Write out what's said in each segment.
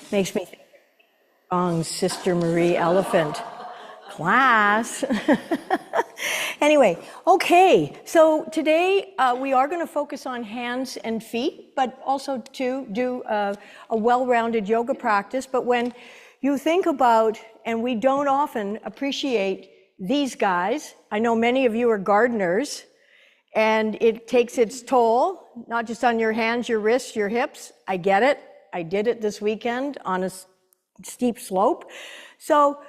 Makes me think of songs, Sister Marie Elephant. Class. Anyway, okay, so today we are going to focus on hands and feet, but also to do a well-rounded yoga practice. But when you think about, and we don't often appreciate these guys, I know many of you are gardeners, and it takes its toll, not just on your hands, your wrists, your hips. I get it. I did it this weekend on a steep slope. So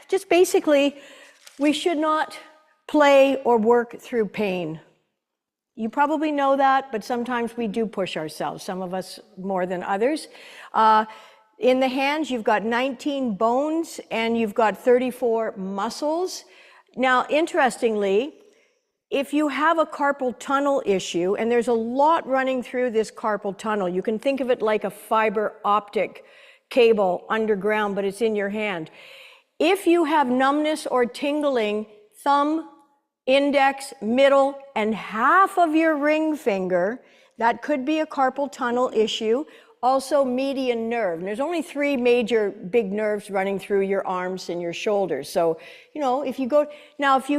just basically, we should not play or work through pain. You probably know that, but sometimes we do push ourselves, some of us more than others. In the hands, you've got 19 bones and you've got 34 muscles. Now, interestingly, if you have a carpal tunnel issue, and there's a lot running through this carpal tunnel, you can think of it like a fiber optic cable underground, but it's in your hand. If you have numbness or tingling, thumb, index, middle, and half of your ring finger, that could be a carpal tunnel issue. Also median nerve. And there's only 3 major big nerves running through your arms and your shoulders. So, you know, if you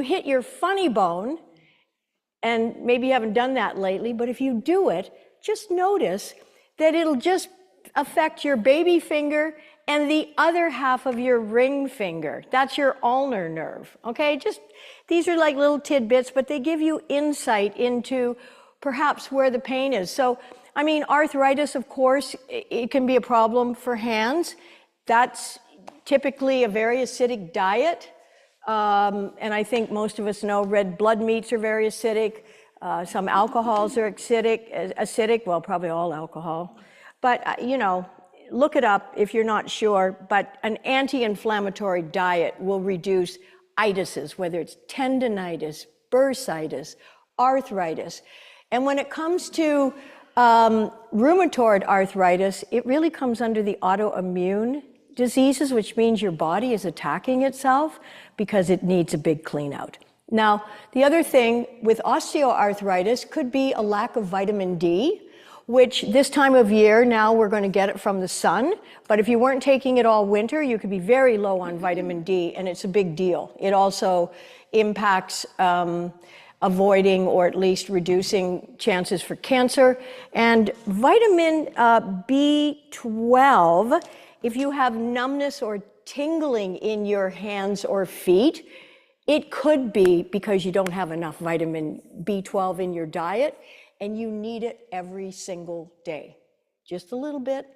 hit your funny bone, and maybe you haven't done that lately, but if you do it, just notice that it'll just affect your baby finger and the other half of your ring finger. That's your ulnar nerve, okay? These are like little tidbits, but they give you insight into perhaps where the pain is. So, I mean, arthritis, of course, it can be a problem for hands. That's typically a very acidic diet. And I think most of us know red blood meats are very acidic. Some alcohols are acidic, well, probably all alcohol. But, you know, look it up if you're not sure, but an anti-inflammatory diet will reduce itises, whether it's tendinitis, bursitis, arthritis. And when it comes to rheumatoid arthritis, it really comes under the autoimmune diseases, which means your body is attacking itself because it needs a big clean out. Now, the other thing with osteoarthritis could be a lack of vitamin D, which this time of year, now we're going to get it from the sun. But if you weren't taking it all winter, you could be very low on vitamin D, and it's a big deal. It also impacts avoiding or at least reducing chances for cancer. And vitamin B12, if you have numbness or tingling in your hands or feet, it could be because you don't have enough vitamin B12 in your diet, and you need it every single day. Just a little bit.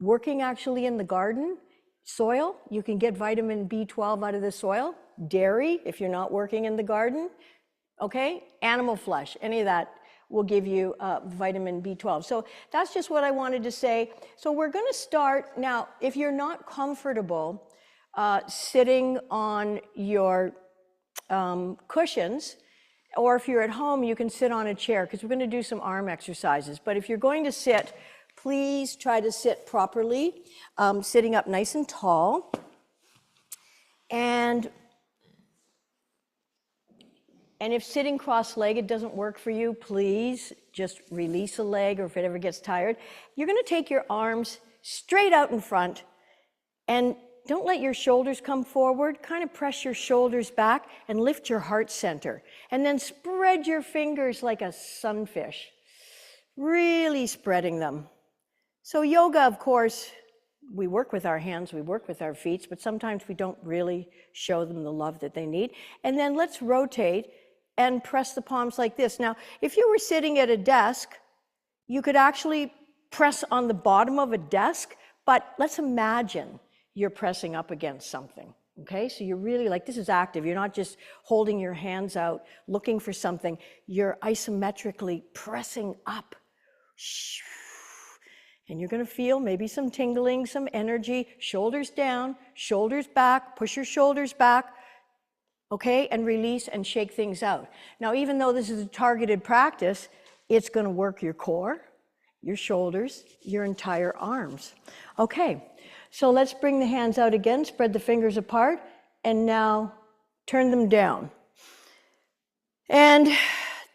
Working actually in the garden, soil, you can get vitamin B12 out of the soil. Dairy, if you're not working in the garden, okay? Animal flesh, any of that will give you vitamin B12. So that's just what I wanted to say. So we're going to start now. If you're not comfortable sitting on your cushions, or if you're at home, you can sit on a chair, because we're going to do some arm exercises. But if you're going to sit, please try to sit properly, sitting up nice and tall. And if sitting cross-legged doesn't work for you, please just release a leg, or if it ever gets tired. You're going to take your arms straight out in front, and don't let your shoulders come forward. Kind of press your shoulders back and lift your heart center. And then spread your fingers like a sunfish, really spreading them. So yoga, of course, we work with our hands, we work with our feet, but sometimes we don't really show them the love that they need. And then let's rotate and press the palms like this. Now, if you were sitting at a desk, you could actually press on the bottom of a desk, but let's imagine you're pressing up against something, okay? So you're really like, this is active. You're not just holding your hands out, looking for something. You're isometrically pressing up. And you're gonna feel maybe some tingling, some energy, shoulders down, shoulders back, push your shoulders back, okay? And release and shake things out. Now, even though this is a targeted practice, it's gonna work your core, your shoulders, your entire arms. Okay. So let's bring the hands out again, spread the fingers apart, and now turn them down. And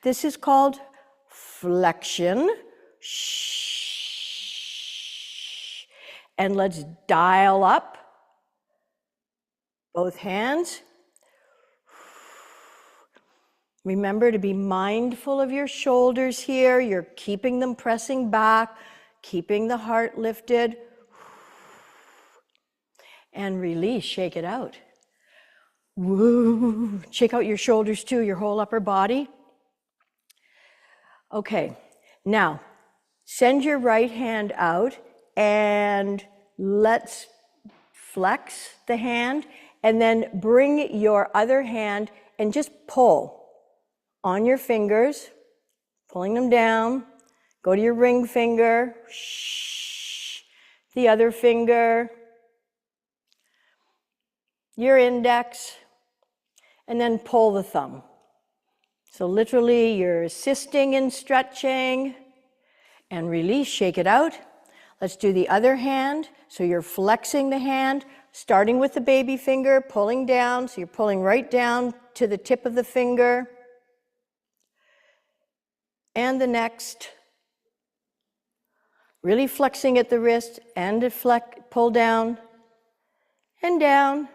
this is called flexion. And let's dial up. Both hands. Remember to be mindful of your shoulders here. You're keeping them pressing back, keeping the heart lifted. And release, shake it out. Woo. Shake out your shoulders too, your whole upper body. Okay, now send your right hand out and let's flex the hand and then bring your other hand and just pull on your fingers, pulling them down. Go to your ring finger, the other finger, your index, and then pull the thumb. So literally you're assisting in stretching and release, shake it out. Let's do the other hand. So you're flexing the hand, starting with the baby finger, pulling down. So you're pulling right down to the tip of the finger. And the next. Really flexing at the wrist and pull down and down.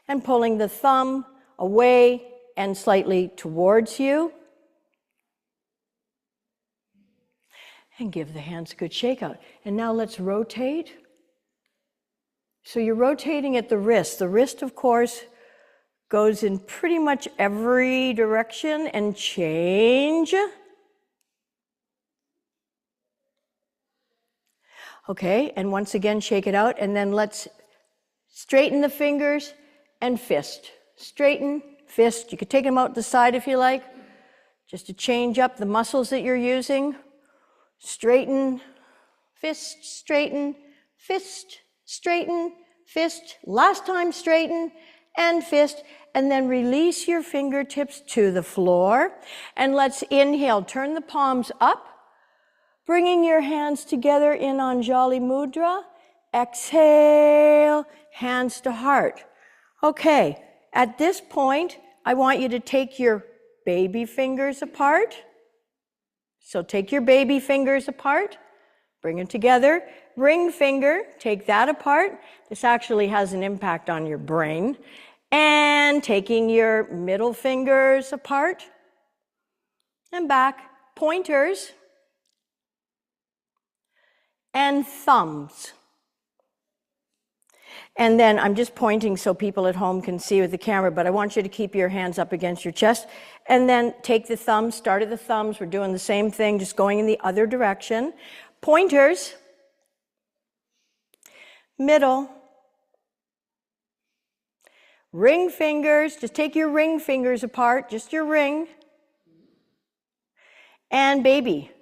And pulling the thumb away and slightly towards you. And give the hands a good shake out. And now let's rotate. So you're rotating at the wrist. The wrist, of course, goes in pretty much every direction and change. Okay, and once again, shake it out. And then let's straighten the fingers and fist. Straighten, fist. You could take them out the side if you like, just to change up the muscles that you're using. Straighten, fist, straighten, fist, straighten, fist. Last time, straighten and fist. And then release your fingertips to the floor. And let's inhale. Turn the palms up, bringing your hands together in Anjali Mudra. Exhale, hands to heart. Okay, at this point, I want you to take your baby fingers apart. So take your baby fingers apart, bring them together. Ring finger, take that apart. This actually has an impact on your brain. And taking your middle fingers apart and back. Pointers and thumbs. And then I'm just pointing so people at home can see with the camera, but I want you to keep your hands up against your chest. And then take the thumbs, start at the thumbs. We're doing the same thing, just going in the other direction. Pointers, middle, ring fingers. Just take your ring fingers apart, just your ring. And baby.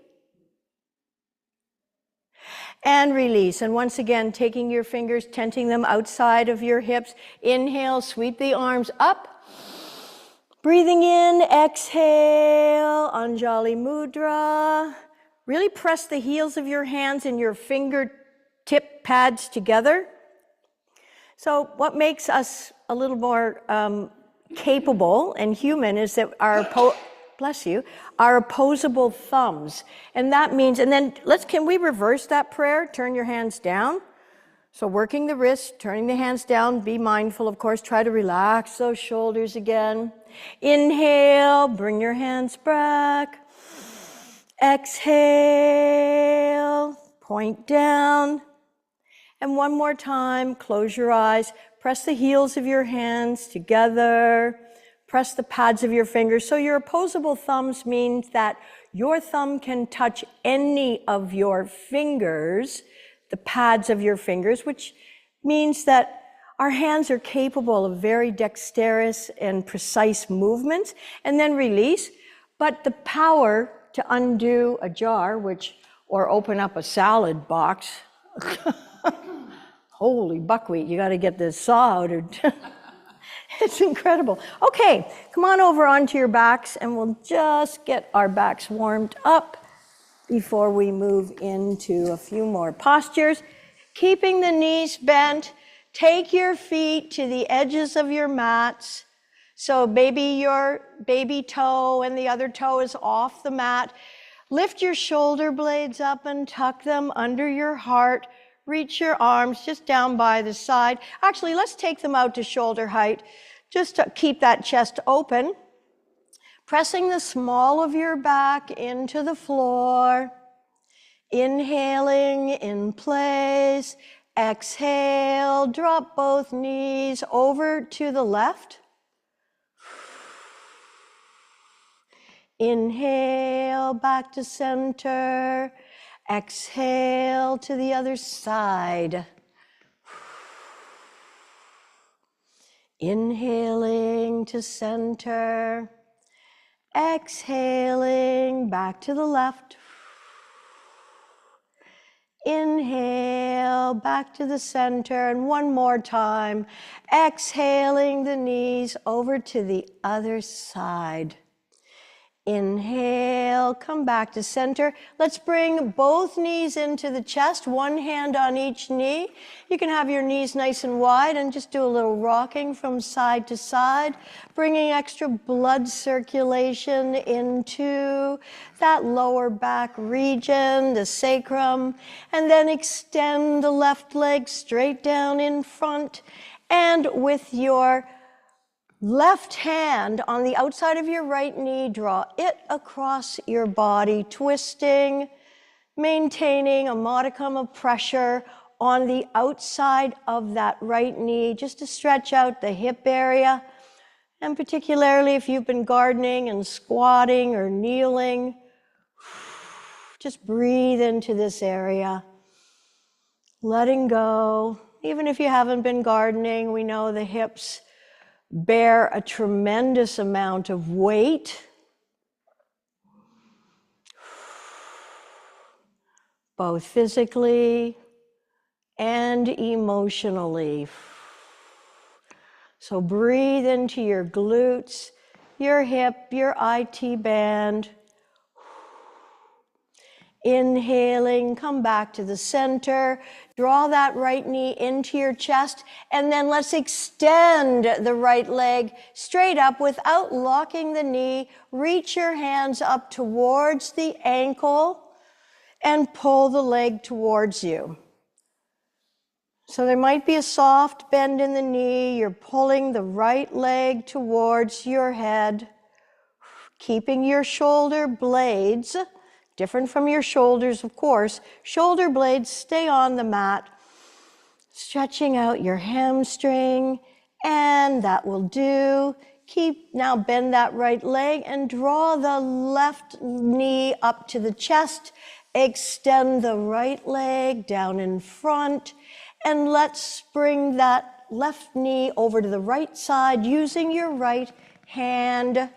And release. And once again, taking your fingers, tenting them outside of your hips. Inhale, sweep the arms up. Breathing in, exhale, Anjali Mudra. Really press the heels of your hands and your fingertip pads together. So what makes us a little more capable and human is that our opposable thumbs. And that means, and then can we reverse that prayer? Turn your hands down. So working the wrists, turning the hands down, be mindful, of course, try to relax those shoulders again. Inhale, bring your hands back. Exhale, point down. And one more time, close your eyes, press the heels of your hands together. Press the pads of your fingers. So your opposable thumbs means that your thumb can touch any of your fingers, the pads of your fingers, which means that our hands are capable of very dexterous and precise movements, and then release. But the power to undo a jar, or open up a salad box, holy buckwheat, you got to get this saw out. It's incredible. Okay, come on over onto your backs and we'll just get our backs warmed up before we move into a few more postures. Keeping the knees bent, take your feet to the edges of your mats. So maybe your baby toe and the other toe is off the mat. Lift your shoulder blades up and tuck them under your heart. reach your arms just down by the side. Actually, let's take them out to shoulder height, just to keep that chest open. Pressing the small of your back into the floor. Inhaling in place. Exhale, drop both knees over to the left. Inhale, back to center. Exhale to the other side. Inhaling to center. Exhaling, back to the left. Inhale, back to the center, and one more time. Exhaling the knees over to the other side. Inhale, come back to center. Let's bring both knees into the chest, one hand on each knee. You can have your knees nice and wide and just do a little rocking from side to side, bringing extra blood circulation into that lower back region, the sacrum, and then extend the left leg straight down in front, and with your left hand on the outside of your right knee, draw it across your body, twisting, maintaining a modicum of pressure on the outside of that right knee, just to stretch out the hip area. And particularly if you've been gardening and squatting or kneeling, just breathe into this area, letting go. Even if you haven't been gardening, we know the hips bear a tremendous amount of weight. Both physically and emotionally. So breathe into your glutes, your hip, your IT band. Inhaling, come back to the center, draw that right knee into your chest, and then let's extend the right leg straight up without locking the knee. Reach your hands up towards the ankle and pull the leg towards you. So there might be a soft bend in the knee. You're pulling the right leg towards your head, keeping your shoulder blades, different from your shoulders, of course. Shoulder blades stay on the mat, stretching out your hamstring, and that will do. Now bend that right leg and draw the left knee up to the chest. Extend the right leg down in front, and let's bring that left knee over to the right side using your right hand.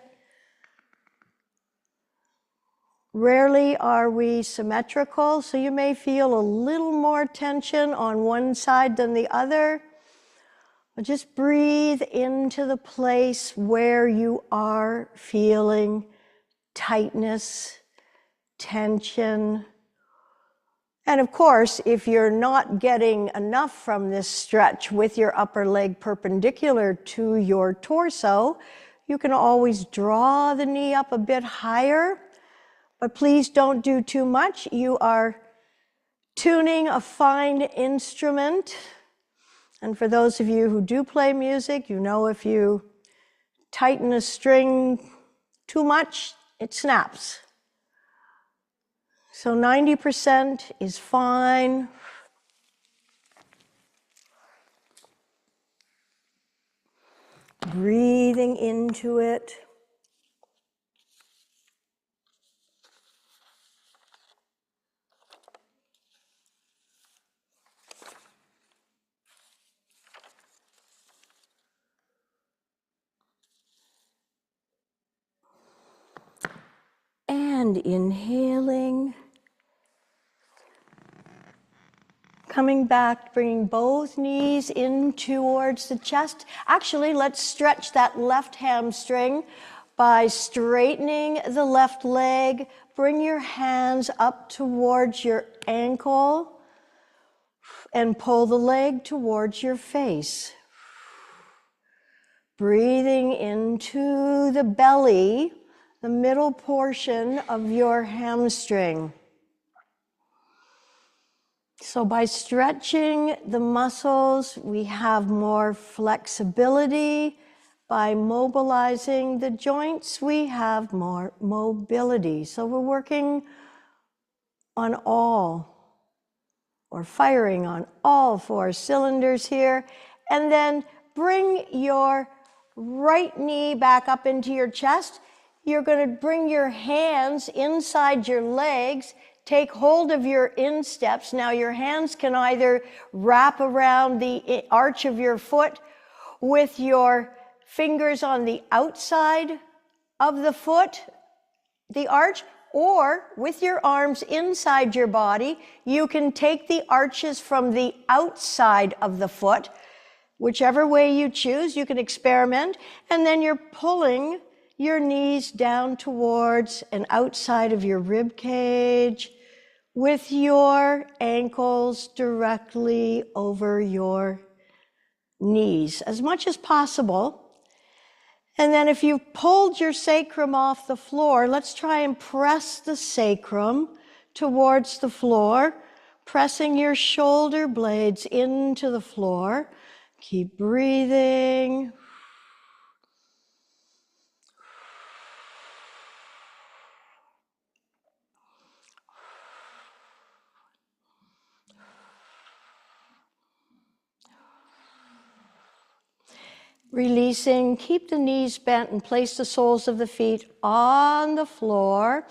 Rarely are we symmetrical, so you may feel a little more tension on one side than the other. But just breathe into the place where you are feeling tightness, tension. And of course, if you're not getting enough from this stretch with your upper leg perpendicular to your torso, you can always draw the knee up a bit higher. But please don't do too much. You are tuning a fine instrument. And for those of you who do play music, you know if you tighten a string too much, it snaps. So 90% is fine. Breathing into it. And inhaling. Coming back, bringing both knees in towards the chest. Actually, let's stretch that left hamstring by straightening the left leg. Bring your hands up towards your ankle and pull the leg towards your face. Breathing into the belly, the middle portion of your hamstring. So by stretching the muscles, we have more flexibility. By mobilizing the joints, we have more mobility. So we're working on all, or firing on all 4 cylinders here. And then bring your right knee back up into your chest. You're going to bring your hands inside your legs. Take hold of your insteps. Now your hands can either wrap around the arch of your foot with your fingers on the outside of the foot, the arch, or with your arms inside your body. You can take the arches from the outside of the foot, whichever way you choose. You can experiment, and then you're pulling your knees down towards and outside of your rib cage with your ankles directly over your knees as much as possible. And then if you've pulled your sacrum off the floor, let's try and press the sacrum towards the floor, pressing your shoulder blades into the floor. Keep breathing. Releasing, keep the knees bent and place the soles of the feet on the floor.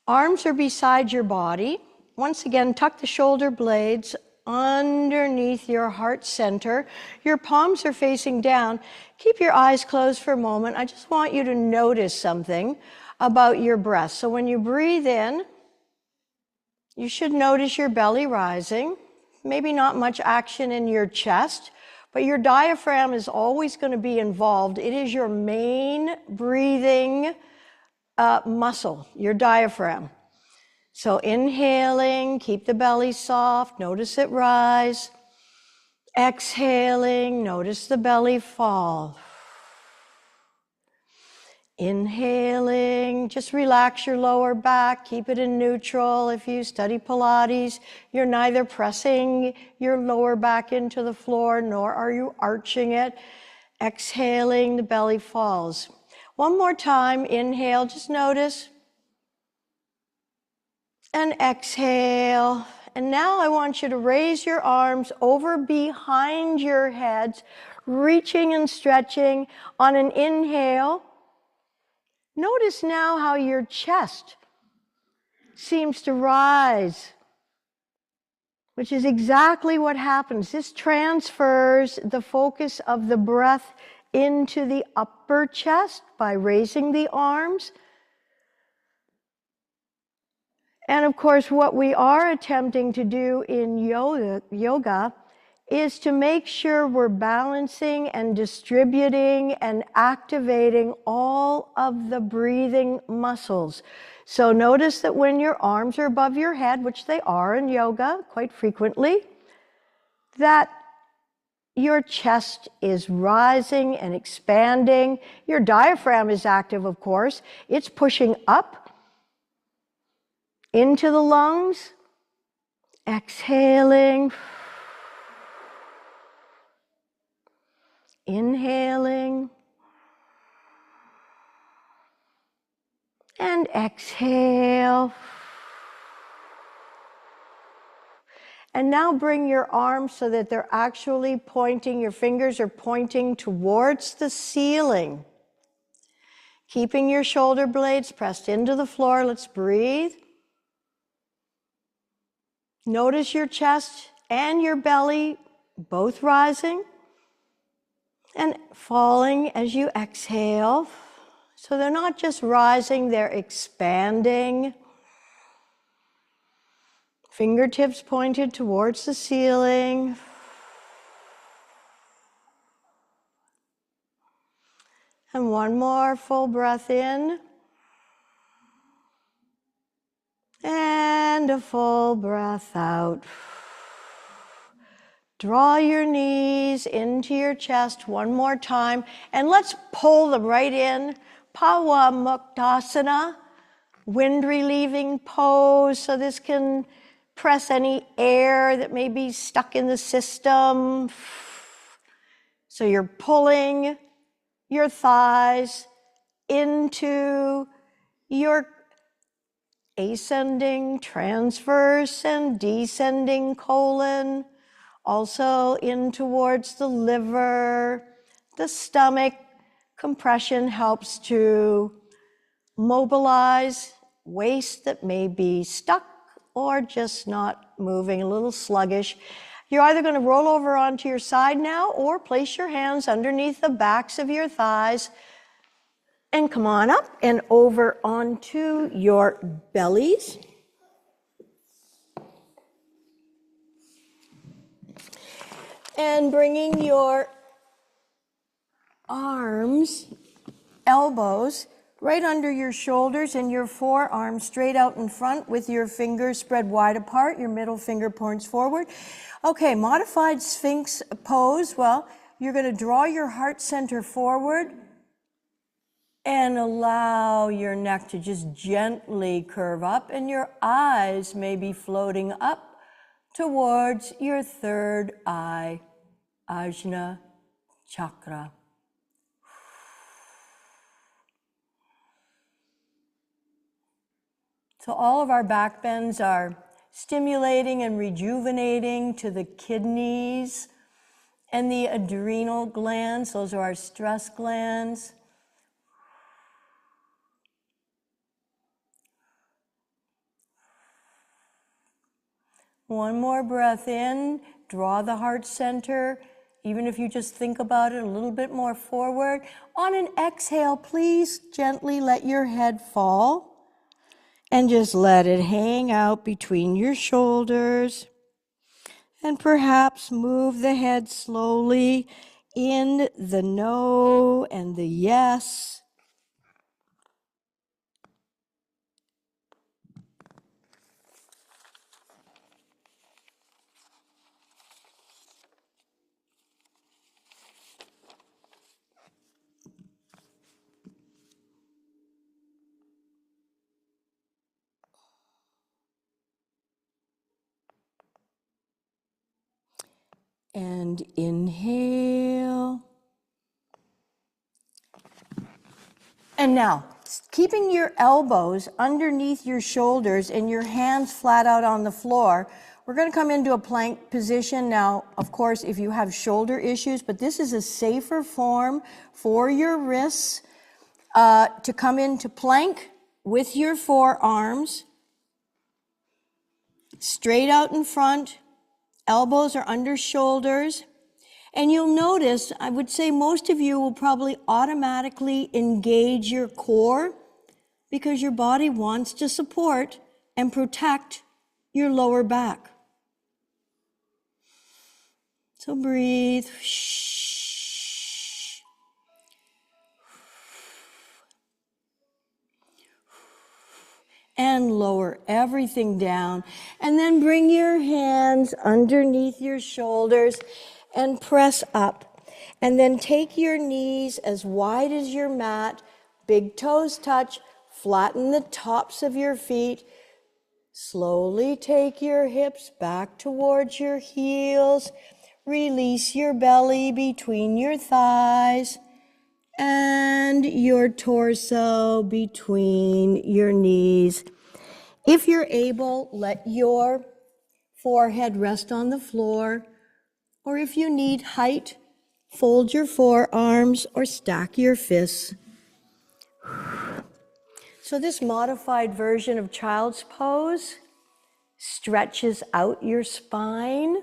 Arms are beside your body. Once again, tuck the shoulder blades underneath your heart center. Your palms are facing down. Keep your eyes closed for a moment. I just want you to notice something about your breath. So when you breathe in, you should notice your belly rising. Maybe not much action in your chest, but your diaphragm is always going to be involved. It is your main breathing muscle, your diaphragm. So inhaling, keep the belly soft, notice it rise. Exhaling, notice the belly fall. Inhaling, just relax your lower back, keep it in neutral. If you study Pilates, you're neither pressing your lower back into the floor, nor are you arching it. Exhaling, the belly falls. One more time, inhale, just notice. And exhale. And now I want you to raise your arms over behind your heads, reaching and stretching on an inhale. Notice now how your chest seems to rise, which is exactly what happens. This transfers the focus of the breath into the upper chest by raising the arms. And of course, what we are attempting to do in yoga is to make sure we're balancing and distributing and activating all of the breathing muscles. So notice that when your arms are above your head, which they are in yoga quite frequently, that your chest is rising and expanding. Your diaphragm is active, of course. It's pushing up into the lungs, exhaling, inhaling, and exhale. And now bring your arms so that they're actually pointing, your fingers are pointing towards the ceiling. Keeping your shoulder blades pressed into the floor. Let's breathe. Notice your chest and your belly both rising and falling as you exhale. So they're not just rising, they're expanding. Fingertips pointed towards the ceiling. And one more full breath in. And a full breath out. Draw your knees into your chest one more time. And let's pull them right in. Pawamuktasana, wind relieving pose. So this can press any air that may be stuck in the system. So you're pulling your thighs into your ascending, transverse, and descending colon, also in towards the liver, the stomach. Compression helps to mobilize waste that may be stuck or just not moving, a little sluggish. You're either going to roll over onto your side now or place your hands underneath the backs of your thighs and come on up and over onto your bellies. And bringing your arms, elbows, right under your shoulders and your forearms straight out in front with your fingers spread wide apart, your middle finger points forward. Okay, modified Sphinx pose. Well, you're going to draw your heart center forward and allow your neck to just gently curve up, and your eyes may be floating up towards your third eye, Ajna chakra. So all of our back bends are stimulating and rejuvenating to the kidneys and the adrenal glands. Those are our stress glands. One more breath in, draw the heart center, even if you just think about it a little bit more forward. On an exhale, please gently let your head fall and just let it hang out between your shoulders. And perhaps move the head slowly in the no and the yes. And inhale. And now, keeping your elbows underneath your shoulders and your hands flat out on the floor, we're going to come into a plank position. Now, of course, if you have shoulder issues, but this is a safer form for your wrists to come into plank with your forearms straight out in front. Elbows are under shoulders. And you'll notice, I would say most of you will probably automatically engage your core because your body wants to support and protect your lower back. So breathe. And lower everything down. And then bring your hands underneath your shoulders and press up. And then take your knees as wide as your mat, big toes touch, flatten the tops of your feet. Slowly take your hips back towards your heels. Release your belly between your thighs and your torso between your knees. If you're able, let your forehead rest on the floor, or if you need height, fold your forearms or stack your fists. So this modified version of child's pose stretches out your spine,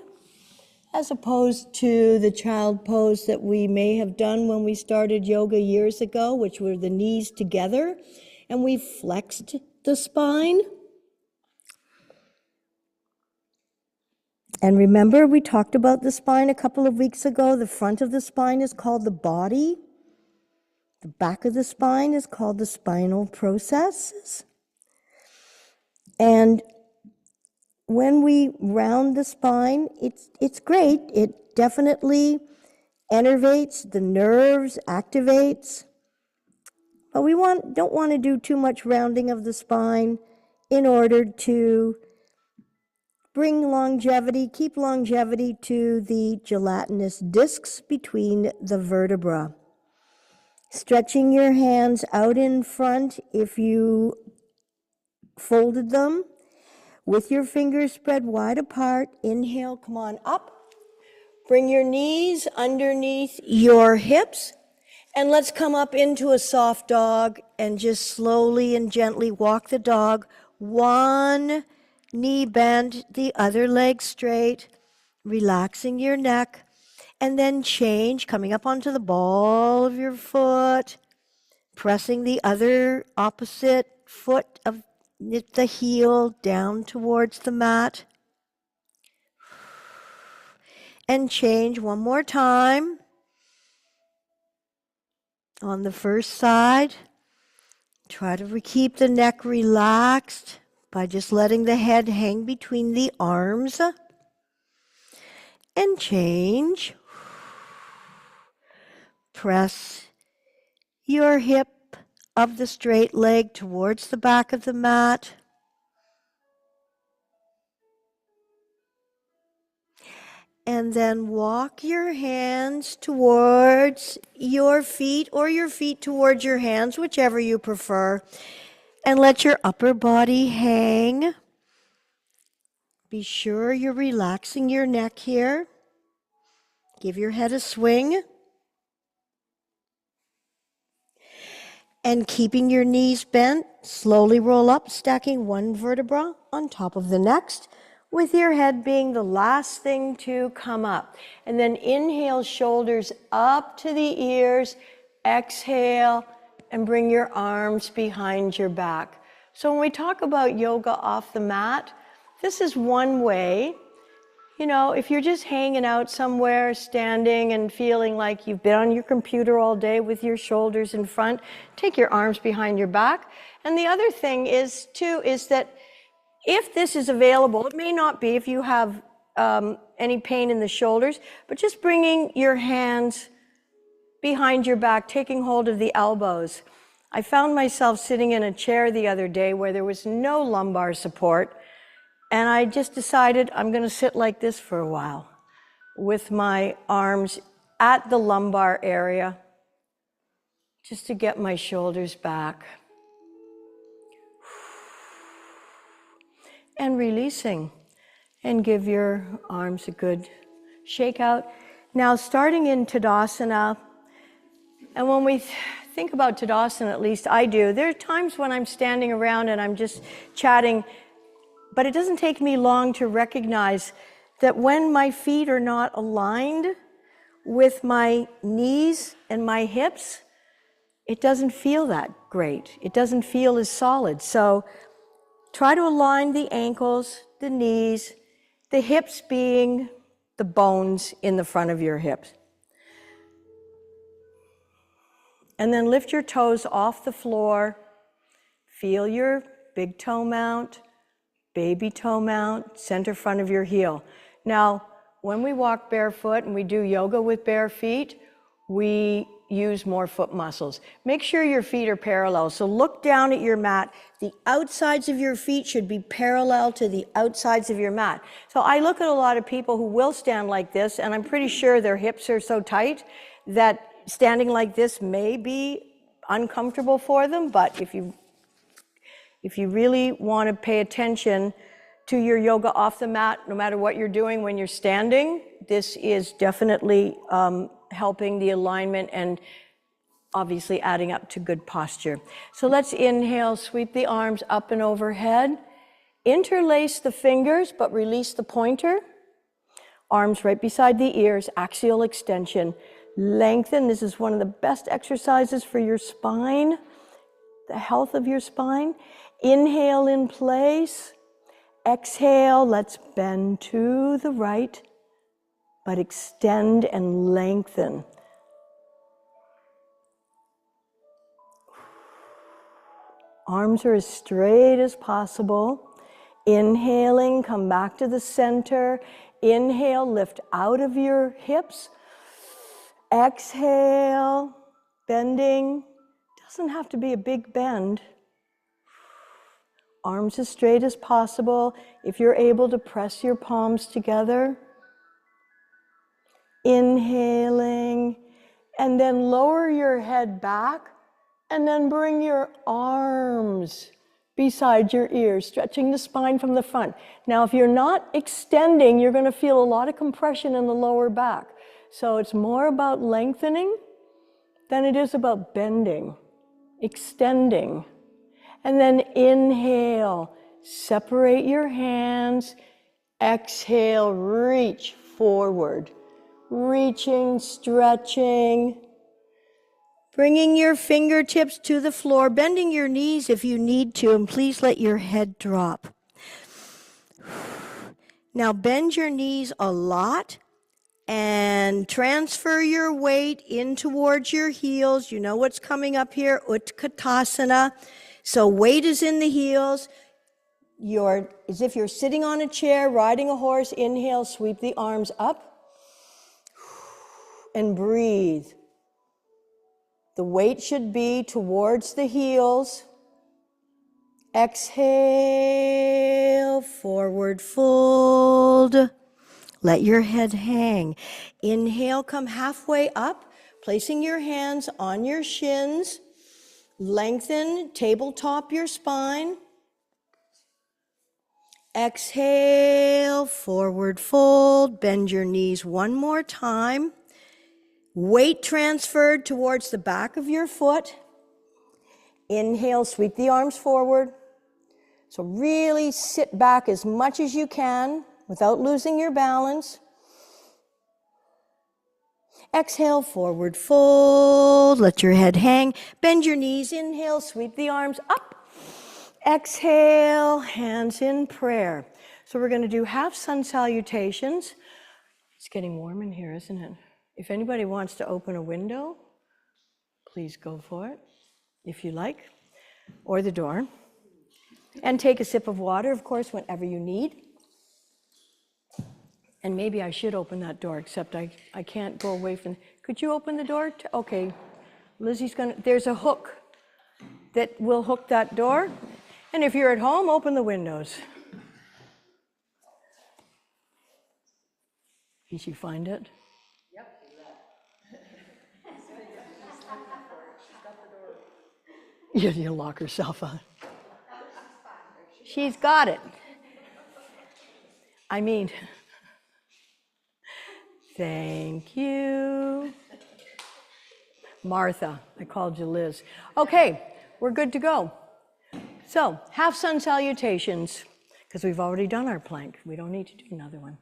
as opposed to the child pose that we may have done when we started yoga years ago, which were the knees together, and we flexed the spine. And remember, we talked about the spine a couple of weeks ago. The front of the spine is called the body. The back of the spine is called the spinal processes. And when we round the spine, it's great. It definitely innervates the nerves, activates. But we don't want to do too much rounding of the spine in order to Bring longevity, keep longevity to the gelatinous discs between the vertebra. Stretching your hands out in front if you folded them, with your fingers spread wide apart. Inhale, come on up. Bring your knees underneath your hips, and let's come up into a soft dog and just slowly and gently walk the dog. One knee bent, the other leg straight, relaxing your neck, and then change, coming up onto the ball of your foot, pressing the other opposite foot of the heel down towards the mat. And change one more time. On the first side, try to keep the neck relaxed by just letting the head hang between the arms. And change. Press your hip of the straight leg towards the back of the mat. And then walk your hands towards your feet, or your feet towards your hands, whichever you prefer. And let your upper body hang. Be sure you're relaxing your neck here. Give your head a swing. And keeping your knees bent, slowly roll up, stacking one vertebra on top of the next, with your head being the last thing to come up. And then inhale, shoulders up to the ears. Exhale, and bring your arms behind your back. So when we talk about yoga off the mat, this is one way. You know, if you're just hanging out somewhere, standing and feeling like you've been on your computer all day with your shoulders in front, take your arms behind your back. And the other thing is, too, is that if this is available, it may not be if you have any pain in the shoulders, but just bringing your hands behind your back, taking hold of the elbows. I found myself sitting in a chair the other day where there was no lumbar support, and I just decided I'm going to sit like this for a while with my arms at the lumbar area just to get my shoulders back. And releasing, and give your arms a good shake out. Now, starting in Tadasana, and when we think about Tadasana, at least I do, there are times when I'm standing around and I'm just chatting, but it doesn't take me long to recognize that when my feet are not aligned with my knees and my hips, it doesn't feel that great. It doesn't feel as solid. So try to align the ankles, the knees, the hips being the bones in the front of your hips. And then lift your toes off the floor. Feel your big toe mount, baby toe mount, center front of your heel. Now, when we walk barefoot and we do yoga with bare feet, we use more foot muscles. Make sure your feet are parallel. So look down at your mat. The outsides of your feet should be parallel to the outsides of your mat. So I look at a lot of people who will stand like this, and I'm pretty sure their hips are so tight that standing like this may be uncomfortable for them, but if you really want to pay attention to your yoga off the mat, no matter what you're doing when you're standing, this is definitely helping the alignment and obviously adding up to good posture. So let's inhale, sweep the arms up and overhead. Interlace the fingers, but release the pointer. Arms right beside the ears, axial extension. Lengthen. This is one of the best exercises for your spine, the health of your spine. Inhale in place. Exhale, let's bend to the right, but extend and lengthen. Arms are as straight as possible. Inhaling, come back to the center. Inhale, lift out of your hips. Exhale, bending. Doesn't have to be a big bend. Arms as straight as possible. If you're able to press your palms together. Inhaling, and then lower your head back, and then bring your arms beside your ears, stretching the spine from the front. Now, if you're not extending, you're going to feel a lot of compression in the lower back. So it's more about lengthening than it is about bending, extending. And then inhale, separate your hands. Exhale, reach forward. Reaching, stretching. Bringing your fingertips to the floor, bending your knees if you need to, and please let your head drop. Now bend your knees a lot and transfer your weight in towards your heels. You know what's coming up here, Utkatasana. So weight is in the heels. As if you're sitting on a chair, riding a horse. Inhale, sweep the arms up and breathe. The weight should be towards the heels. Exhale, forward fold. Let your head hang. Inhale, come halfway up, placing your hands on your shins. Lengthen, tabletop your spine. Exhale, forward fold. Bend your knees one more time. Weight transferred towards the back of your foot. Inhale, sweep the arms forward. So really sit back as much as you can without losing your balance. Exhale, forward fold. Let your head hang. Bend your knees. Inhale, sweep the arms up. Exhale, hands in prayer. So we're going to do half sun salutations. It's getting warm in here, isn't it? If anybody wants to open a window, please go for it, if you like, or the door. And take a sip of water, of course, whenever you need. And maybe I should open that door, except I can't go away from... Could you open the door? Okay. Lizzie's going to... There's a hook that will hook that door. And if you're at home, open the windows. Did you find it? You'll lock herself out. She's got it. I mean, thank you. Martha, I called you Liz. Okay, we're good to go. So, half sun salutations, because we've already done our plank. We don't need to do another one.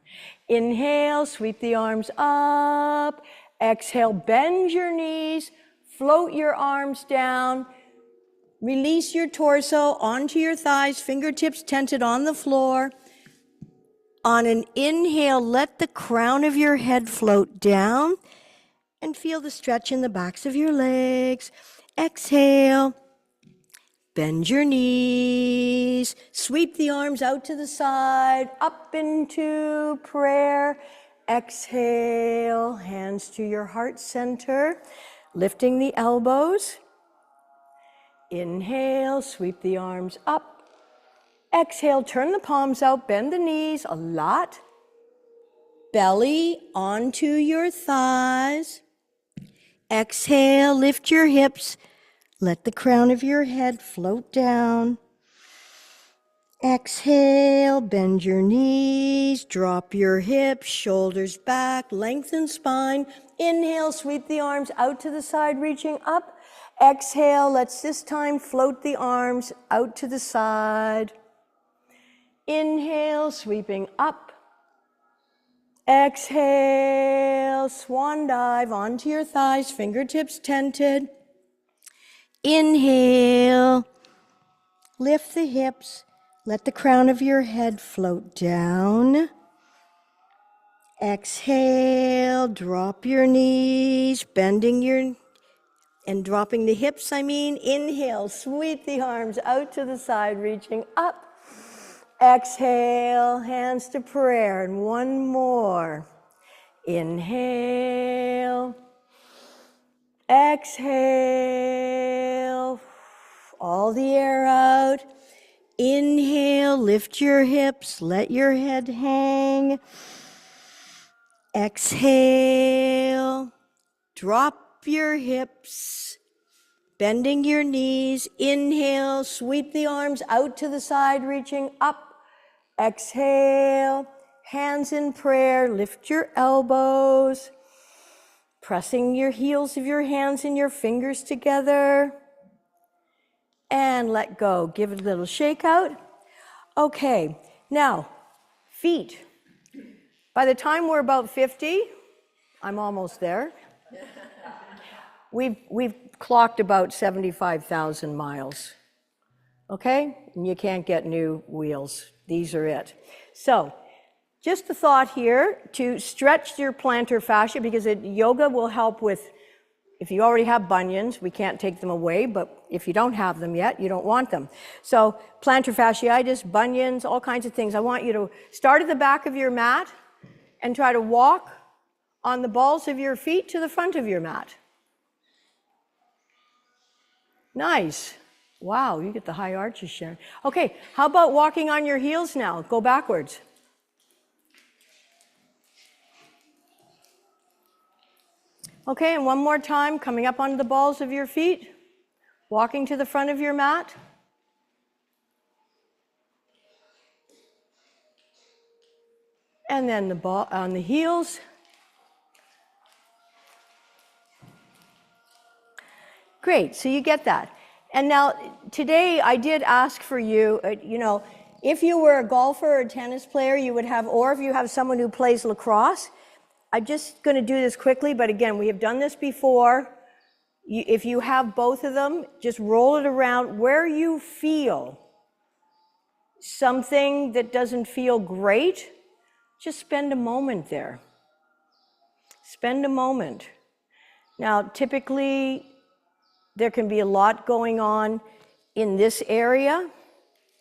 Inhale, sweep the arms up. Exhale, bend your knees, float your arms down. Release your torso onto your thighs, fingertips tented on the floor. On an inhale, let the crown of your head float down and feel the stretch in the backs of your legs. Exhale, bend your knees, sweep the arms out to the side, up into prayer. Exhale, hands to your heart center, lifting the elbows. Inhale, sweep the arms up. Exhale, turn the palms out, bend the knees a lot. Belly onto your thighs. Exhale, lift your hips. Let the crown of your head float down. Exhale, bend your knees, drop your hips, shoulders back, lengthen spine. Inhale, sweep the arms out to the side, reaching up. Exhale, let's this time float the arms out to the side. Inhale, sweeping up. Exhale, swan dive onto your thighs, fingertips tented. Inhale, lift the hips, let the crown of your head float down. Exhale, drop your knees, and dropping the hips, Inhale, sweep the arms out to the side, reaching up. Exhale, hands to prayer, and one more. Inhale. Exhale. All the air out. Inhale, lift your hips, let your head hang. Exhale, drop your hips, bending your knees. Inhale, sweep the arms out to the side, reaching up. Exhale, hands in prayer, lift your elbows, pressing your heels of your hands and your fingers together. And let go. Give it a little shake out. Okay, now, feet. By the time we're about 50, I'm almost there. We've clocked about 75,000 miles. Okay? And you can't get new wheels. These are it. So, just a thought here to stretch your plantar fascia, because yoga will help with, if you already have bunions, we can't take them away, but if you don't have them yet, you don't want them. So plantar fasciitis, bunions, all kinds of things. I want you to start at the back of your mat and try to walk on the balls of your feet to the front of your mat. Nice. Wow, you get the high arches, Sharon. Okay, how about walking on your heels now? Go backwards. Okay, and one more time, coming up onto the balls of your feet, walking to the front of your mat. And then the ball on the heels. Great, so you get that. And now, today I did ask for you, if you were a golfer or a tennis player, you would have, or if you have someone who plays lacrosse, I'm just going to do this quickly, but again, we have done this before. If you have both of them, just roll it around where you feel something that doesn't feel great. Just spend a moment there. Spend a moment. Now, typically, there can be a lot going on in this area: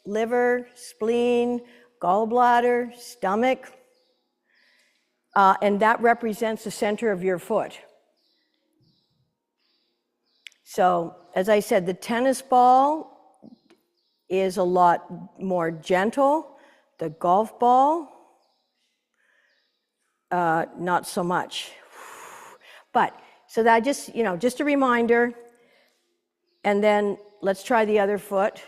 liver, spleen, gallbladder, stomach. And that represents the center of your foot. So, as I said, the tennis ball is a lot more gentle. The golf ball, not so much. But, so that just a reminder. And then let's try the other foot.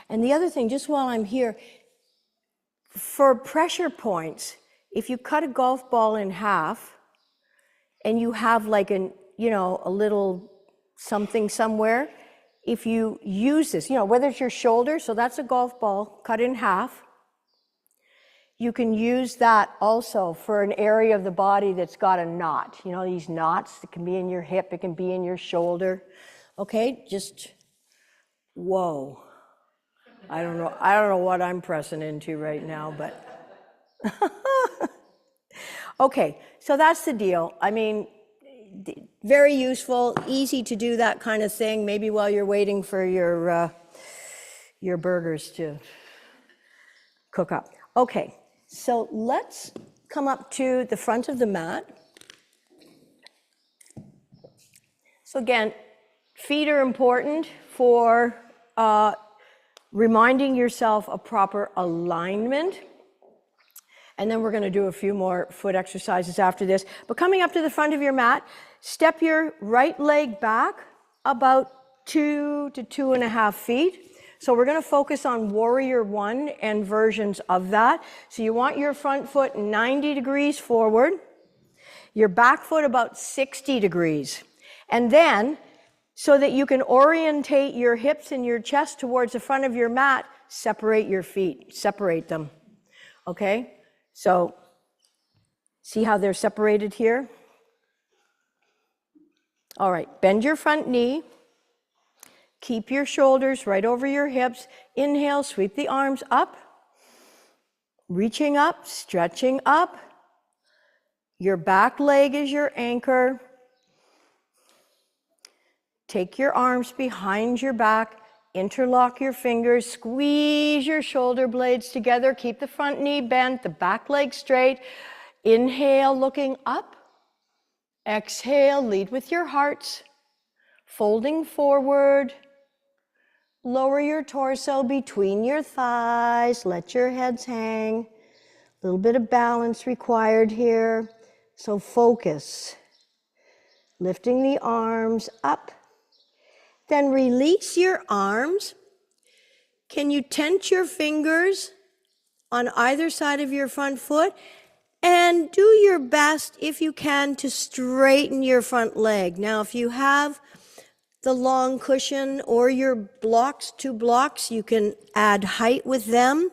And the other thing, just while I'm here, for pressure points, if you cut a golf ball in half and you have like a little something somewhere, if you use this, whether it's your shoulder, so that's a golf ball cut in half, you can use that also for an area of the body that's got a knot. These knots, it can be in your hip, it can be in your shoulder. Okay, just, whoa. I don't know what I'm pressing into right now, but okay, so that's the deal. I mean, very useful, easy to do that kind of thing, maybe while you're waiting for your burgers to cook up. Okay, so let's come up to the front of the mat. So again, feet are important for reminding yourself of proper alignment. And then we're going to do a few more foot exercises after this. But coming up to the front of your mat, step your right leg back about 2 to 2.5 feet. So we're going to focus on warrior one and versions of that. So you want your front foot 90 degrees forward, your back foot about 60 degrees. And then, so that you can orientate your hips and your chest towards the front of your mat, separate your feet, separate them, okay? So, see how they're separated here? All right, bend your front knee, keep your shoulders right over your hips, inhale, sweep the arms up, reaching up, stretching up, your back leg is your anchor. Take your arms behind your back, interlock your fingers, squeeze your shoulder blades together, keep the front knee bent, the back leg straight. Inhale, looking up. Exhale, lead with your hearts. Folding forward. Lower your torso between your thighs. Let your heads hang. A little bit of balance required here. So focus. Lifting the arms up. Then release your arms. Can you tent your fingers on either side of your front foot? And do your best, if you can, to straighten your front leg. Now, if you have the long cushion or your blocks, 2 blocks, you can add height with them.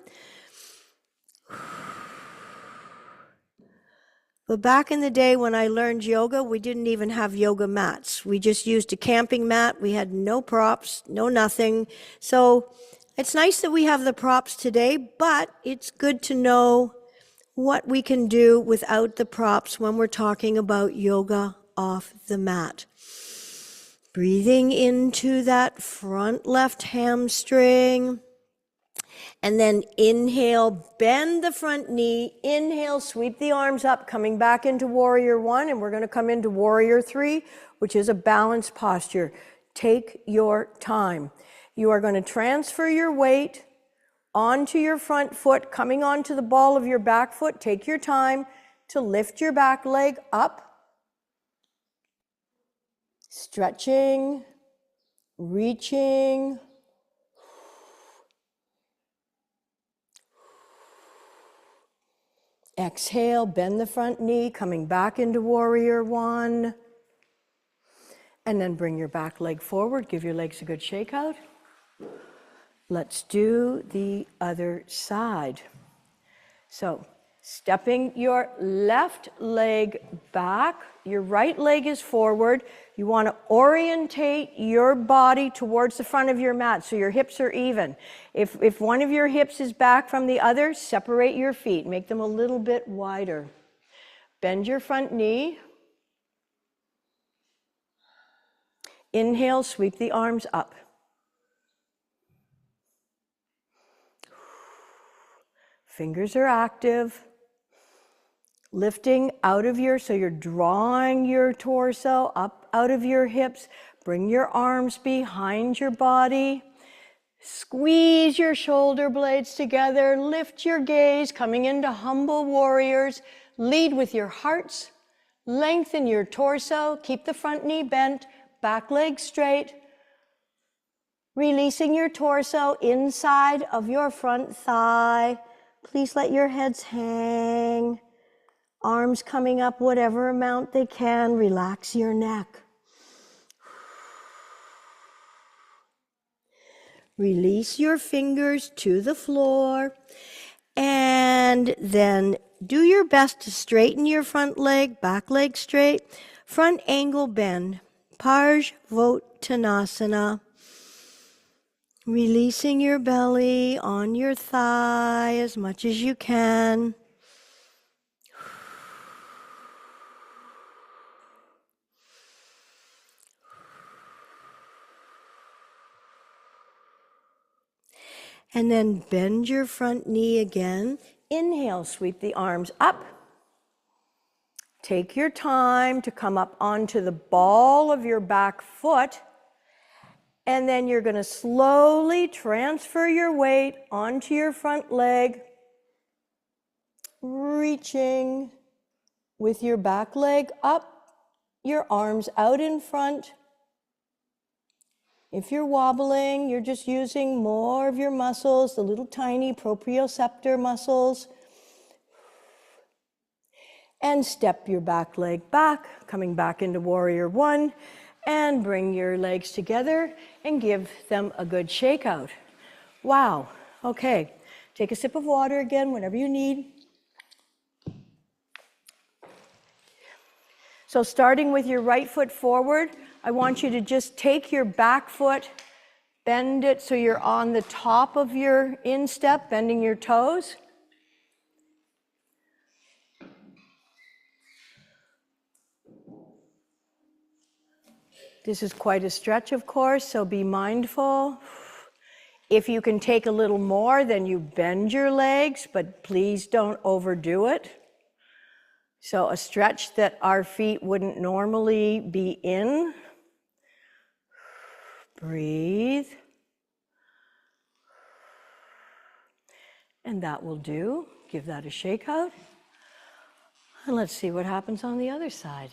But back in the day when I learned yoga, we didn't even have yoga mats. We just used a camping mat. We had no props, no nothing. So it's nice that we have the props today, but it's good to know what we can do without the props when we're talking about yoga off the mat. Breathing into that front left hamstring. And then inhale, bend the front knee. Inhale, sweep the arms up, coming back into warrior 1. And we're going to come into warrior 3, which is a balanced posture. Take your time. You are going to transfer your weight onto your front foot, coming onto the ball of your back foot. Take your time to lift your back leg up. Stretching, reaching. Exhale, bend the front knee, coming back into warrior 1. And then bring your back leg forward. Give your legs a good shake out. Let's do the other side. So, stepping your left leg back, your right leg is forward. You want to orientate your body towards the front of your mat so your hips are even. If one of your hips is back from the other, separate your feet. Make them a little bit wider. Bend your front knee. Inhale, sweep the arms up. Fingers are active. Lifting out of so you're drawing your torso up out of your hips. Bring your arms behind your body. Squeeze your shoulder blades together. Lift your gaze, coming into humble warriors. Lead with your hearts. Lengthen your torso. Keep the front knee bent. Back leg straight. Releasing your torso inside of your front thigh. Please let your heads hang. Arms coming up whatever amount they can. Relax your neck. Release your fingers to the floor. And then do your best to straighten your front leg, back leg straight. Front angle bend. Parsvottanasana. Releasing your belly on your thigh as much as you can. And then bend your front knee again. Inhale, sweep the arms up. Take your time to come up onto the ball of your back foot. And then you're going to slowly transfer your weight onto your front leg. Reaching with your back leg up, your arms out in front. If you're wobbling, you're just using more of your muscles, the little tiny proprioceptor muscles. And step your back leg back, coming back into warrior 1. And bring your legs together and give them a good shake out. Wow. Okay. Take a sip of water again whenever you need. So starting with your right foot forward, I want you to just take your back foot, bend it so you're on the top of your instep, bending your toes. This is quite a stretch, of course, so be mindful. If you can take a little more, then you bend your legs, but please don't overdo it. So a stretch that our feet wouldn't normally be in. Breathe. And that will do. Give that a shake out. And let's see what happens on the other side.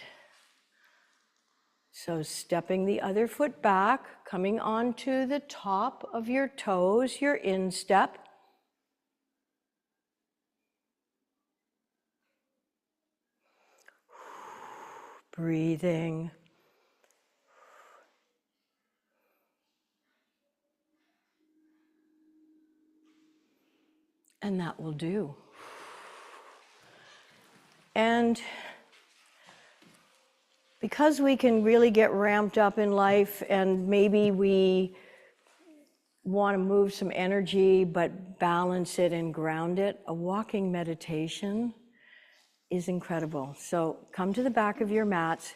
So stepping the other foot back, coming onto the top of your toes, your instep. Breathing. And that will do. And because we can really get ramped up in life and maybe we want to move some energy but balance it and ground it, a walking meditation is incredible. So come to the back of your mat,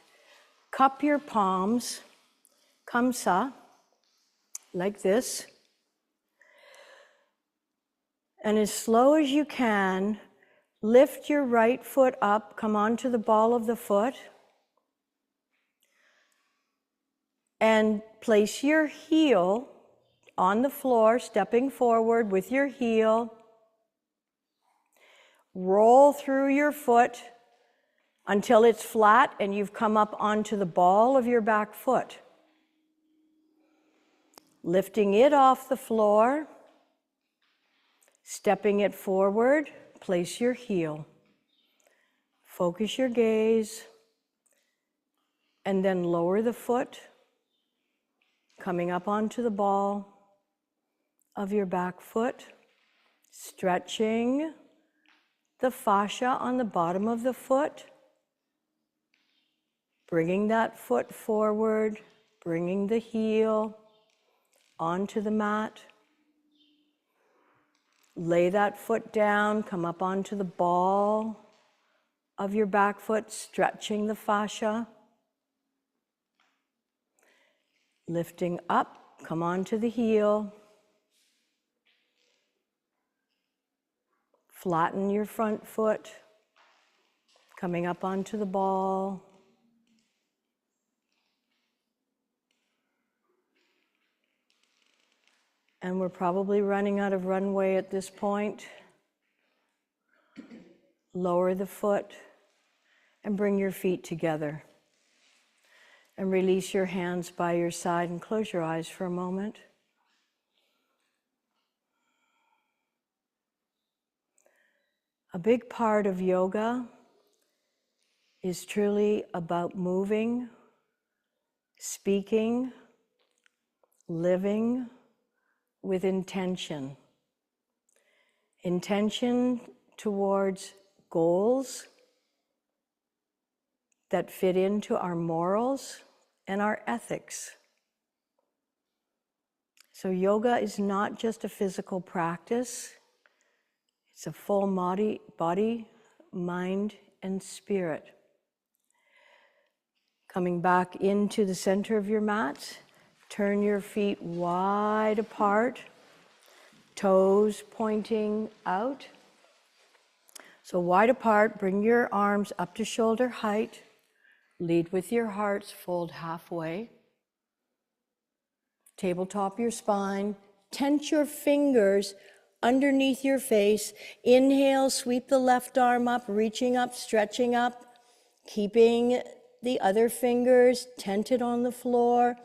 cup your palms, kamsa, like this. And as slow as you can, lift your right foot up, come onto the ball of the foot, and place your heel on the floor, stepping forward with your heel. Roll through your foot until it's flat and you've come up onto the ball of your back foot. Lifting it off the floor, stepping it forward, place your heel. Focus your gaze, and then lower the foot, coming up onto the ball of your back foot, stretching the fascia on the bottom of the foot, bringing that foot forward, bringing the heel onto the mat. Lay that foot down, come up onto the ball of your back foot, stretching the fascia. Lifting up, come onto the heel. Flatten your front foot, coming up onto the ball. And we're probably running out of runway at this point. Lower the foot and bring your feet together. And release your hands by your side and close your eyes for a moment. A big part of yoga is truly about moving, speaking, living with intention. Intention towards goals that fit into our morals and our ethics. So yoga is not just a physical practice, it's a full body, mind, and spirit. Coming back into the center of your mat, turn your feet wide apart, toes pointing out. So wide apart, bring your arms up to shoulder height, lead with your hearts, fold halfway. Tabletop your spine, tense your fingers underneath your face. Inhale, sweep the left arm up, reaching up, stretching up, keeping the other fingers tented on the floor.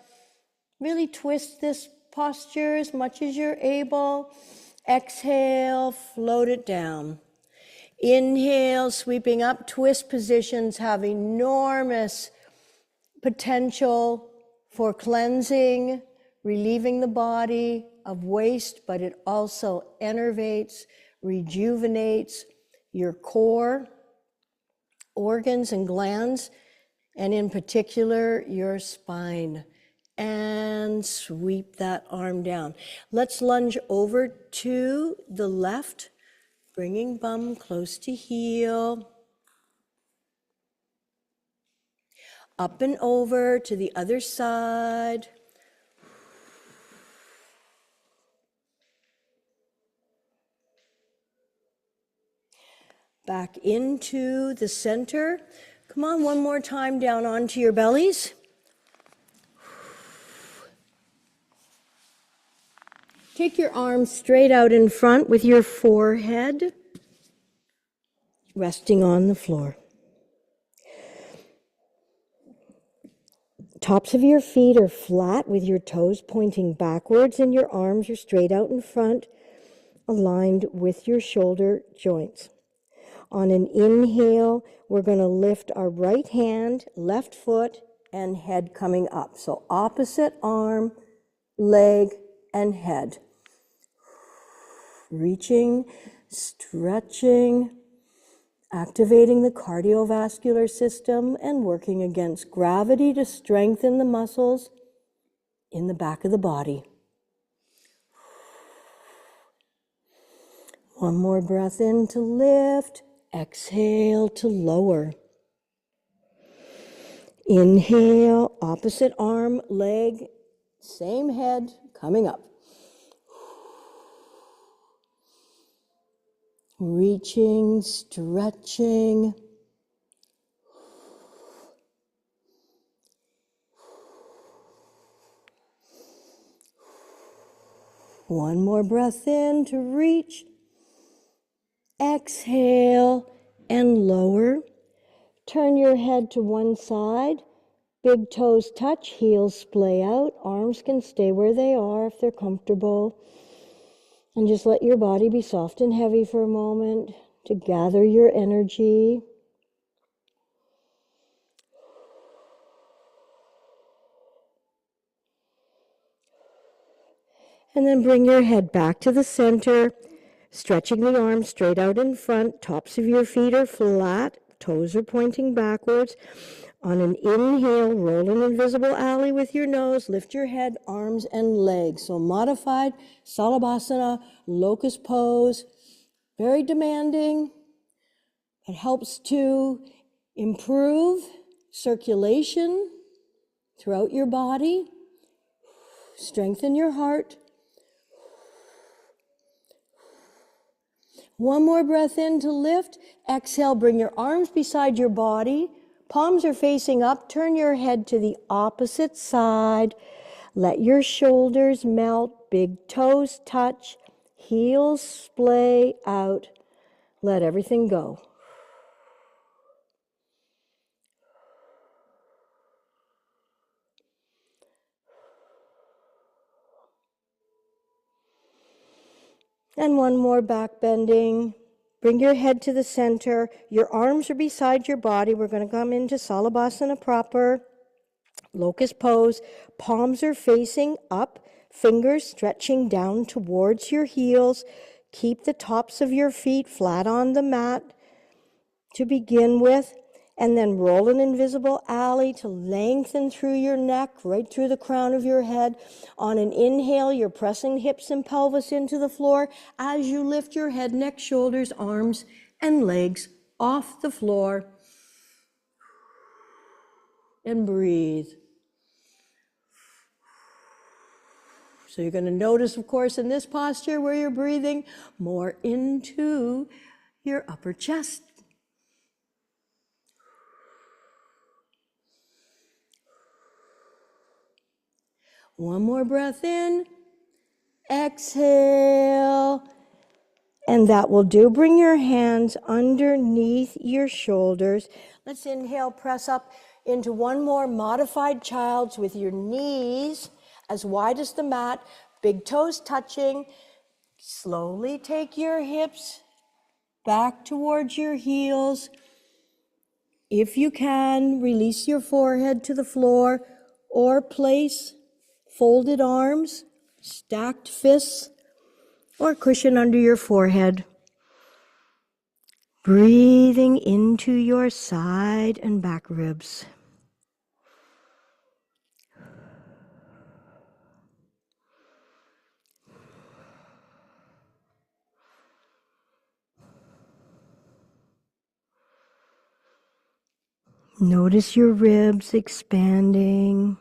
Really twist this posture as much as you're able. Exhale, float it down. Inhale, sweeping up. Twist positions have enormous potential for cleansing, relieving the body of waste, but it also enervates, rejuvenates your core, organs and glands, and in particular, your spine. And sweep that arm down. Let's lunge over to the left, bringing bum close to heel. Up and over to the other side. back into the center. Come on, one more time down onto your bellies. Take your arms straight out in front with your forehead resting on the floor. Tops of your feet are flat with your toes pointing backwards and your arms are straight out in front, aligned with your shoulder joints. On an inhale, we're going to lift our right hand, left foot, and head coming up. So opposite arm, leg, and head. Reaching, stretching, activating the cardiovascular system and working against gravity to strengthen the muscles in the back of the body. One more breath in to lift, exhale to lower. Inhale, opposite arm, leg, same head, coming up. Reaching, stretching. One more breath in to reach. Exhale and lower. Turn your head to one side. Big toes touch, heels splay out. Arms can stay where they are if they're comfortable. And just let your body be soft and heavy for a moment to gather your energy. And then bring your head back to the center, stretching the arms straight out in front. Tops of your feet are flat, toes are pointing backwards. On an inhale, roll an invisible alley with your nose. Lift your head, arms, and legs. So modified Salabhasana, locust pose. Very demanding. It helps to improve circulation throughout your body. Strengthen your heart. One more breath in to lift. Exhale, bring your arms beside your body. Palms are facing up. Turn your head to the opposite side. Let your shoulders melt. Big toes touch. Heels splay out. Let everything go. And one more back bending. Bring your head to the center. Your arms are beside your body. We're going to come into Salabhasana proper. Locust pose. Palms are facing up. Fingers stretching down towards your heels. Keep the tops of your feet flat on the mat to begin with. And then roll an invisible alley to lengthen through your neck, right through the crown of your head. On an inhale, you're pressing hips and pelvis into the floor as you lift your head, neck, shoulders, arms, and legs off the floor. And breathe. So you're going to notice, of course, in this posture where you're breathing more into your upper chest. One more breath in. Exhale. And that will do. Bring your hands underneath your shoulders. Let's inhale, press up into one more modified child's with your knees as wide as the mat, big toes touching. Slowly take your hips back towards your heels. If you can, release your forehead to the floor or place folded arms, stacked fists, or cushion under your forehead. Breathing into your side and back ribs. Notice your ribs expanding,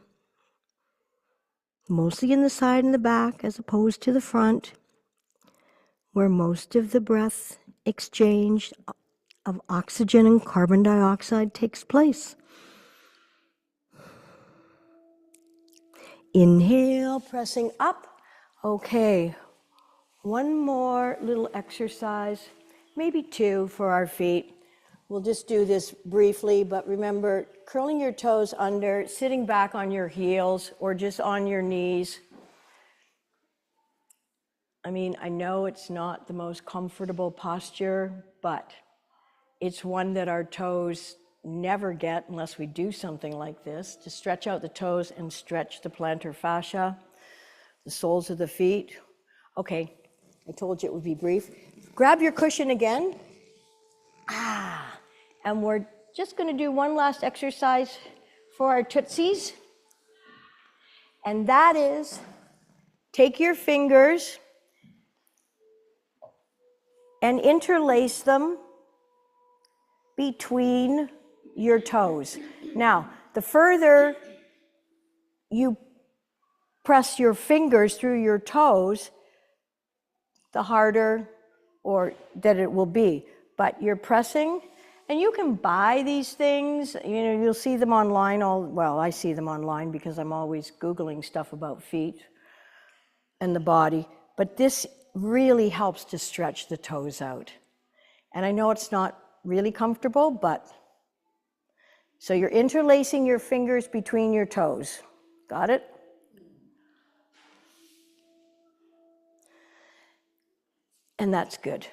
mostly in the side and the back as opposed to the front, where most of the breath exchanged of oxygen and carbon dioxide takes place. Inhale, pressing up. Okay, one more little exercise, maybe two for our feet. We'll just do this briefly, but remember, curling your toes under, sitting back on your heels or just on your knees. I mean, I know it's not the most comfortable posture, but it's one that our toes never get unless we do something like this, to stretch out the toes and stretch the plantar fascia, the soles of the feet. Okay, I told you it would be brief. Grab your cushion again. And we're just going to do one last exercise for our tootsies. And that is, take your fingers and interlace them between your toes. Now, the further you press your fingers through your toes, the harder or that it will be. But you're pressing, and you can buy these things. You know, you'll see them online. Well, I see them online because I'm always Googling stuff about feet and the body. But this really helps to stretch the toes out. And I know it's not really comfortable, but so you're interlacing your fingers between your toes. Got it? And that's good.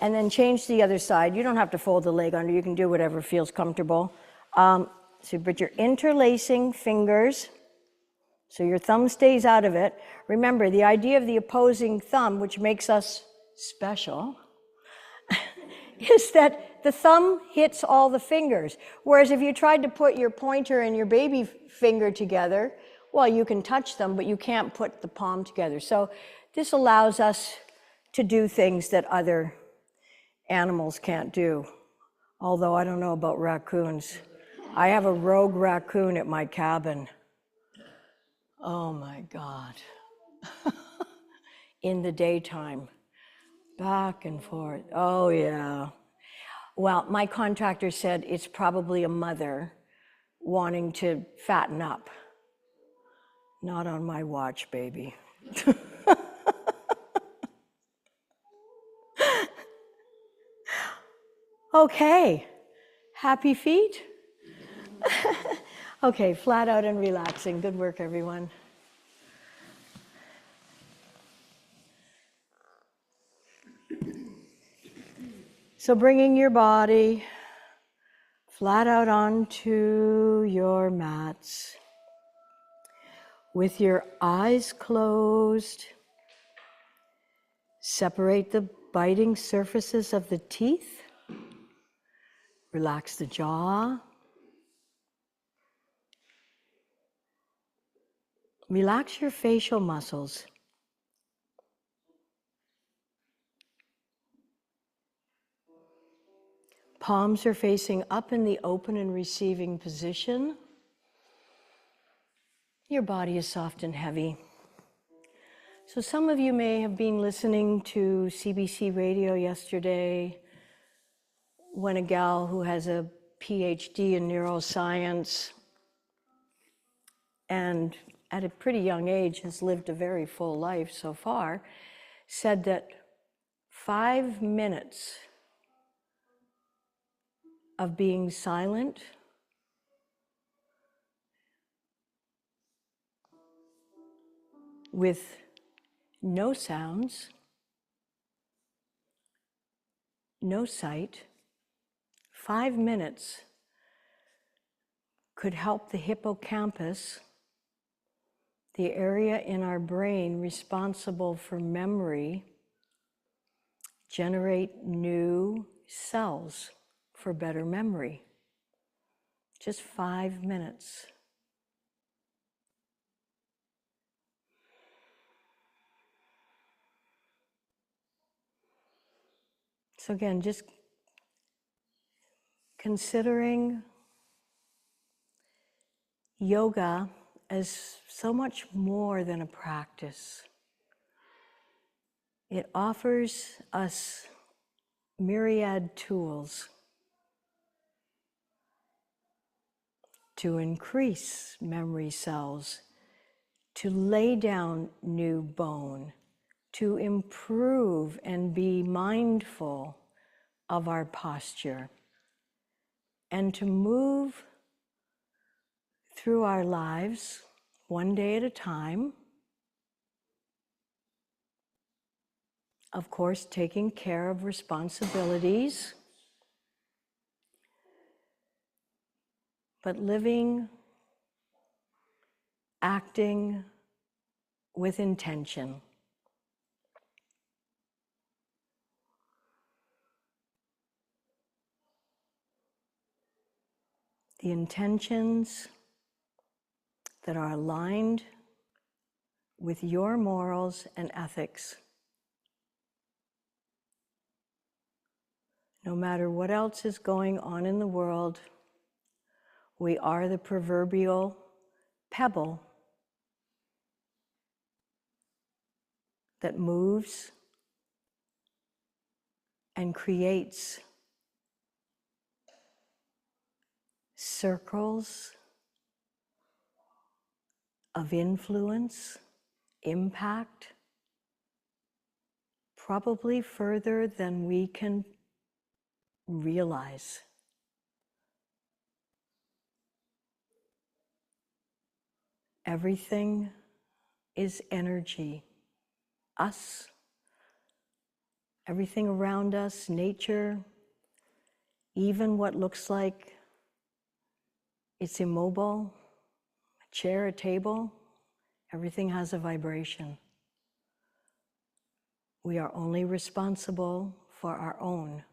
And then change the other side. You don't have to fold the leg under. You can do whatever feels comfortable. But you're interlacing fingers, so your thumb stays out of it. Remember, the idea of the opposing thumb, which makes us special, is that the thumb hits all the fingers. Whereas if you tried to put your pointer and your baby finger together, well, you can touch them, but you can't put the palm together. So this allows us to do things that other animals can't do. Although I don't know about raccoons. I have a rogue raccoon at my cabin. Oh my God. In the daytime. Back and forth. Oh yeah. Well, my contractor said it's probably a mother wanting to fatten up. Not on my watch, baby. Okay, happy feet? Okay, flat out and relaxing. Good work, everyone. So bringing your body flat out onto your mats with your eyes closed. Separate the biting surfaces of the teeth. Relax the jaw. Relax your facial muscles. Palms are facing up in the open and receiving position. Your body is soft and heavy. So some of you may have been listening to CBC radio yesterday when a gal who has a PhD in neuroscience and at a pretty young age has lived a very full life so far, said that 5 minutes of being silent with no sounds, no sight, 5 minutes could help the hippocampus, the area in our brain responsible for memory, generate new cells for better memory. Just 5 minutes. So again, just considering yoga as so much more than a practice. It offers us myriad tools to increase memory cells, to lay down new bone, to improve and be mindful of our posture, and to move through our lives one day at a time. Of course, taking care of responsibilities, but living, acting with intention. The intentions that are aligned with your morals and ethics. No matter what else is going on in the world, we are the proverbial pebble that moves and creates circles of influence, impact, probably further than we can realize. Everything is energy. Us, everything around us, nature, even what looks like it's immobile, a chair, a table, everything has a vibration. We are only responsible for our own.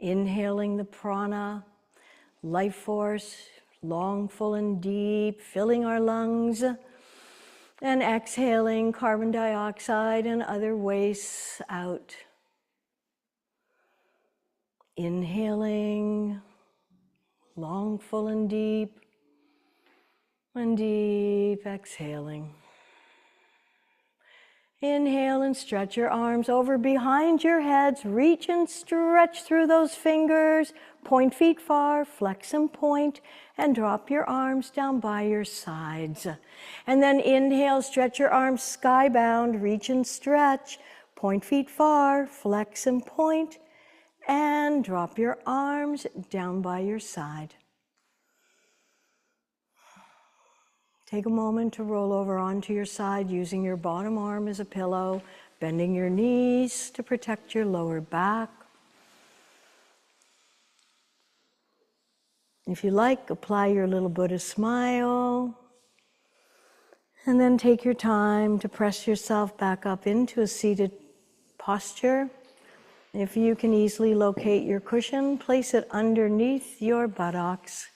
Inhaling the prana, life force, long, full, and deep, filling our lungs, and exhaling carbon dioxide and other wastes out. Inhaling, long, full, and deep, exhaling. Inhale and stretch your arms over behind your heads. Reach and stretch through those fingers. Point feet far, flex and point, and drop your arms down by your sides. And then inhale, stretch your arms skybound. Reach and stretch. Point feet far, flex and point, and drop your arms down by your side. Take a moment to roll over onto your side using your bottom arm as a pillow, bending your knees to protect your lower back. If you like, apply your little Buddha smile, and then take your time to press yourself back up into a seated posture. If you can easily locate your cushion, place it underneath your buttocks.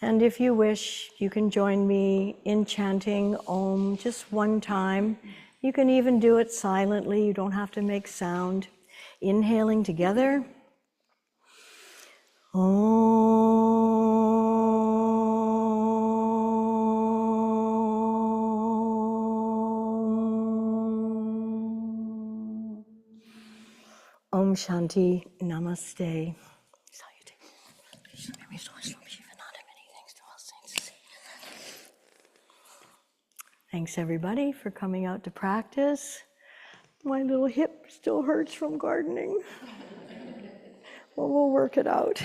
And if you wish, you can join me in chanting Om just one time. You can even do it silently. You don't have to make sound. Inhaling together. Om Shanti Namaste. Thanks everybody for coming out to practice. My little hip still hurts from gardening. Well, we'll work it out.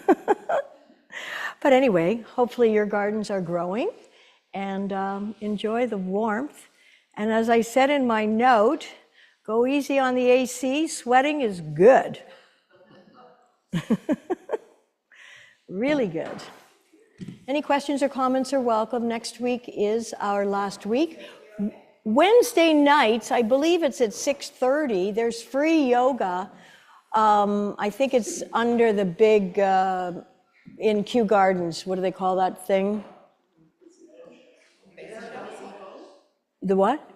But anyway, hopefully your gardens are growing and enjoy the warmth. And as I said in my note, go easy on the AC. Sweating is good. Really good. Any questions or comments are welcome. Next week is our last week. Wednesday nights, I believe it's at 6:30, there's free yoga I think it's under the big, in Kew Gardens, what do they call that thing? The what?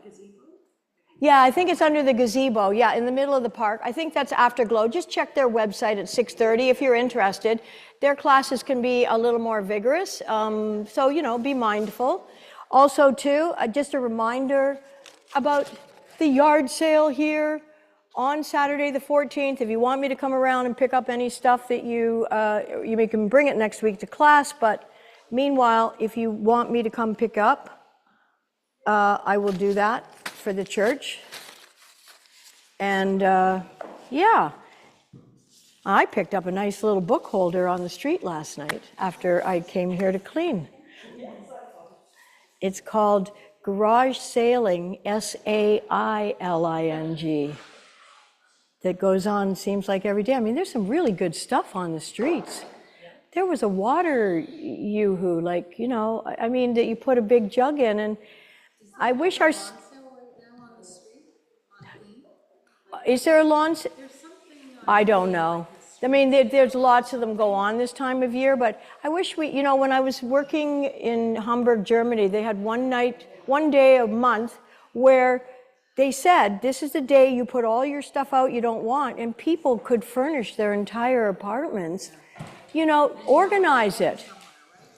Yeah, I think it's under the gazebo. Yeah, in the middle of the park. I think that's Afterglow. Just check their website at 6:30 if you're interested. Their classes can be a little more vigorous, so be mindful. Also, too, just a reminder about the yard sale here on Saturday the 14th. If you want me to come around and pick up any stuff that you can bring it next week to class. But meanwhile, if you want me to come pick up, I will do that for the church. And yeah, I picked up a nice little book holder on the street last night after I came here to clean. It's called Garage Sailing, SAILING. That goes on, seems like every day. I mean, there's some really good stuff on the streets. There was a water yoo-hoo, like, I mean, that you put a big jug in, and I wish our... Is there a lawn sale? I don't know. I mean, there's lots of them go on this time of year, but I wish we, when I was working in Hamburg, Germany, they had one day a month where they said, this is the day you put all your stuff out you don't want, and people could furnish their entire apartments, organize it,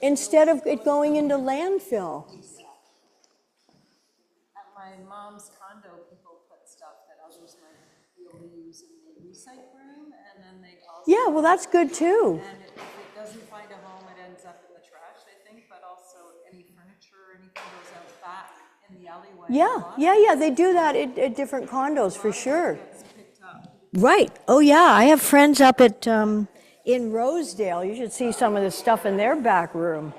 instead of it going into landfill. At my mom's condo, people put stuff that others might be able to use in the recycle room, and then they also... Yeah, well, that's good too. And if it doesn't find a home, it ends up in the trash, I think, but also any furniture or anything goes out back in the alleyway. Yeah, they do that at different condos for sure. Right. Oh yeah, I have friends up at in Rosedale. You should see some of the stuff in their back room.